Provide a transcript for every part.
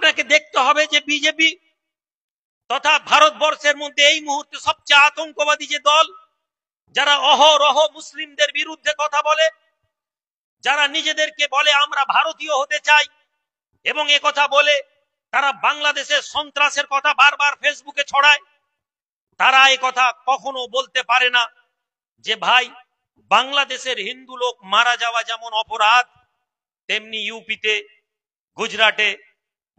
আপনাকে দেখতে হবে যে বিজেপি তথা ভারতবর্ষের মধ্যে এই মুহূর্তে সবচেয়ে আতঙ্কবাদী যে দল, যারা অহরহ মুসলিমদের বিরুদ্ধে কথা বলে, যারা নিজেদেরকে বলে আমরা ভারতীয় হতে চাই, এবং এ কথা বলে তারা বাংলাদেশের সন্ত্রাসের কথা বারবার ফেসবুকে ছড়ায়, তারা এই কথা কখনো বলতে পারে না যে ভাই, বাংলাদেশের হিন্দু লোক মারা যাওয়া যেমন অপরাধ, তেমনি ইউপিতে, গুজরাটে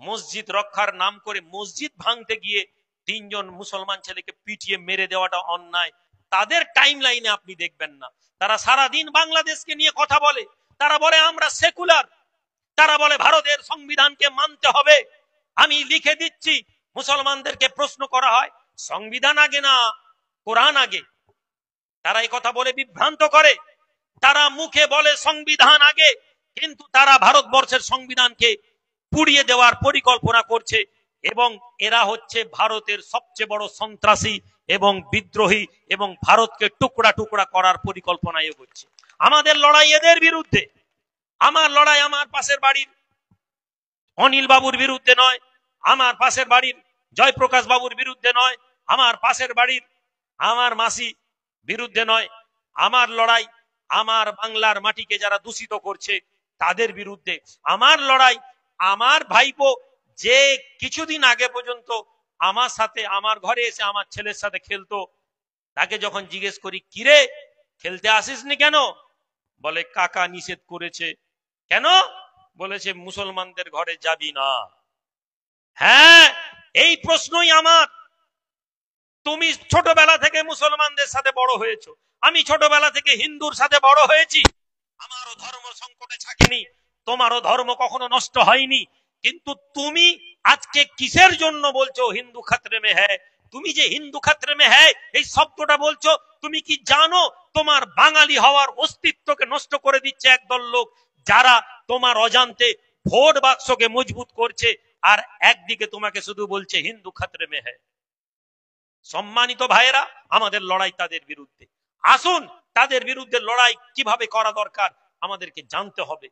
মসজিদ রক্ষার নাম করে মসজিদ ভাঙতে গিয়ে 3 জন মুসলমান ছেলেকে পিটিয়ে মেরে দেওয়াটা অন্যায়। তাদের টাইম লাইনে আপনি দেখবেন না, তারা সারাদিন বাংলাদেশকে নিয়ে কথা বলে, তারা বলে আমরা সেকুলার, তারা বলে ভারতের সংবিধানকে মানতে হবে। আমি লিখে দিচ্ছি, মুসলমানদেরকে প্রশ্ন করা হয় সংবিধান আগে না কোরআন আগে, তারা এই কথা বলে বিভ্রান্ত করে। তারা মুখে বলে সংবিধান আগে, কিন্তু তারা ভারতবর্ষের সংবিধানকে পুড়িয়ে দেওয়ার পরিকল্পনা করছে, এবং এরা হচ্ছে ভারতের সবচেয়ে বড় সন্ত্রাসী এবং বিদ্রোহী, এবং ভারতকে টুকরা টুকরা করার পরিকল্পনা করছে। আমাদের লড়াই এদের বিরুদ্ধে, আমার লড়াই আমার পাশের বাড়ির অনিল বাবুর বিরুদ্ধে নয়, আমার পাশের বাড়ির জয়প্রকাশ বাবুর বিরুদ্ধে নয়, আমার পাশের বাড়ির আমার মাসি বিরুদ্ধে নয়। আমার লড়াই আমার বাংলার মাটিকে যারা দূষিত করছে তাদের বিরুদ্ধে। আমার লড়াই আমার ভাইপো যে কিছুদিন আগে পর্যন্ত আমার সাথে আমার ঘরে এসে আমার ছেলের সাথে খেলতো, তাকে যখন জিজ্ঞেস করি কিরে খেলতে আসিসনি কেন, বলে কাকা নিষেধ করেছে। কেন? বলেছে মুসলমানদের ঘরে যাবি না। হ্যাঁ, এই প্রশ্নই আমার। তুমি ছোটবেলা থেকে মুসলমানদের সাথে বড় হয়েছো, আমি ছোটবেলা থেকে হিন্দুর সাথে বড় হয়েছি, আমারও ধর্ম সংকটে থাকেনি, তোমারও ধর্ম কখনো নষ্ট হয়নি। কিন্তু তুমি আজকে কিসের জন্য বলছো হিন্দু খতরে মে হ্যায়? তুমি যে হিন্দু খতরে মে হ্যায় এই শব্দটা বলছো, তুমি কি জানো তোমার বাঙালি হওয়ার অস্তিত্বকে নষ্ট করে দিচ্ছে একদল লোক, যারা তোমার অজান্তে ভোট বাক্সকে মজবুত করছে, আর একদিকে তোমাকে শুধু বলছে হিন্দু খতরে মে হ্যায়। সম্মানিত ভাইয়েরা, আমাদের লড়াই তাদের বিরুদ্ধে। আসুন, তাদের বিরুদ্ধে লড়াই কিভাবে করা দরকার আমাদেরকে জানতে হবে।